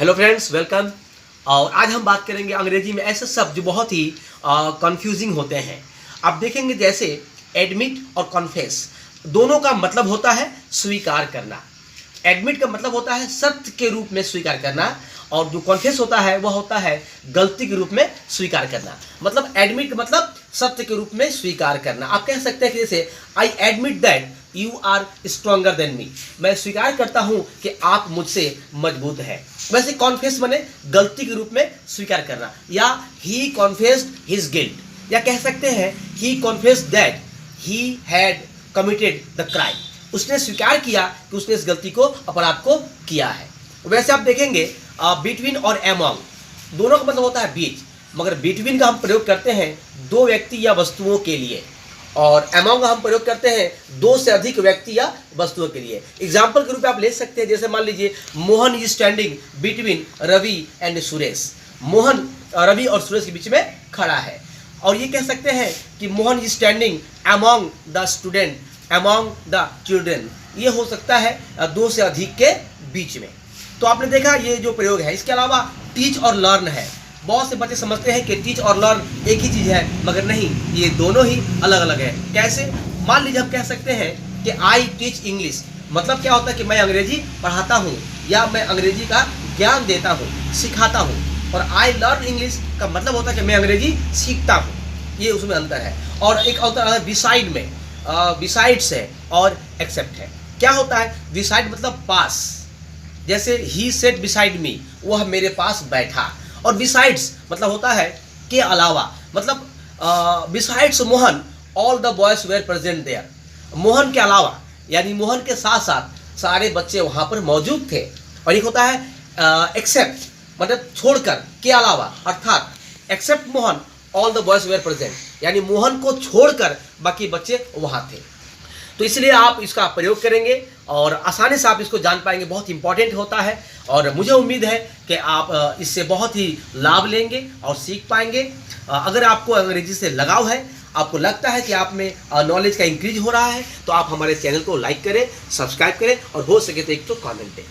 Hello friends, welcome. और आज हम बात करेंगे अंग्रेजी में ऐसे शब्द जो बहुत ही कंफ्यूजिंग होते हैं। आप देखेंगे जैसे एडमिट और कॉन्फेस, दोनों का मतलब होता है स्वीकार करना। एडमिट का मतलब होता है सत्य के रूप में स्वीकार करना, और जो कॉन्फेस होता है वह होता है गलती के रूप में स्वीकार करना। मतलब एडमिट मतलब सत्य के रूप में स्वीकार करना। आप कह सकते हैं कि जैसे I admit that you are stronger than me, मैं स्वीकार करता हूं कि आप मुझसे मजबूत है। वैसे कॉन्फेस माने गलती के रूप में स्वीकार करना, या ही कॉन्फेस्ड हिज गिल्ट, या कह सकते हैं ही confessed that he had committed the crime, उसने स्वीकार किया कि उसने इस गलती को, अपराध को किया है। वैसे आप देखेंगे बिटवीन और अमॉन्ग, दोनों का मतलब होता है बीच, मगर बिटवीन का हम प्रयोग करते हैं दो व्यक्ति या वस्तुओं के लिए, और अमॉन्ग हम प्रयोग करते हैं दो से अधिक व्यक्ति या वस्तुओं के लिए। एग्जाम्पल के रूप में आप ले सकते हैं, जैसे मान लीजिए Mohan is standing between Ravi and Suresh, Mohan Ravi और सुरेश के बीच में खड़ा है। और ये कह सकते हैं कि Mohan is standing among the student, among the children, ये हो सकता है दो से अधिक के बीच में। तो आपने देखा ये जो प्रयोग है। इसके अलावा टीच और लर्न है। बहुत से बच्चे समझते हैं कि टीच और लर्न एक ही चीज़ है, मगर नहीं, ये दोनों ही अलग अलग है। कैसे? मान लीजिए हम कह सकते हैं कि आई टीच इंग्लिश, मतलब क्या होता है कि मैं अंग्रेजी पढ़ाता हूँ या मैं अंग्रेजी का ज्ञान देता हूँ, सिखाता हूँ। और आई लर्न इंग्लिश का मतलब होता है कि मैं अंग्रेजी सीखता हूँ, ये उसमें अंतर है। और एक होता है बिसाइड में, बिसाइड्स है और एक्सेप्ट है। क्या होता है? बिसाइड मतलब पास, जैसे ही सेट बिसाइड मी, वह मेरे पास बैठा। और बिसाइड्स मतलब होता है के अलावा, मतलब besides Mohan all the boys were present there, Mohan के अलावा यानी मोहन के साथ साथ सारे बच्चे वहाँ पर मौजूद थे। और एक होता है एक्सेप्ट, मतलब छोड़कर, के अलावा, अर्थात except Mohan all the boys were present, यानी मोहन को छोड़कर बाकी बच्चे वहाँ थे। तो इसलिए आप इसका प्रयोग करेंगे और आसानी से आप इसको जान पाएंगे, बहुत इंपॉर्टेंट होता है। और मुझे उम्मीद है कि आप इससे बहुत ही लाभ लेंगे और सीख पाएंगे। अगर आपको अंग्रेजी से लगाव है, आपको लगता है कि आप में नॉलेज का इंक्रीज हो रहा है, तो आप हमारे चैनल को लाइक करें, सब्सक्राइब करें और हो सके तो एक तो कमेंट दें।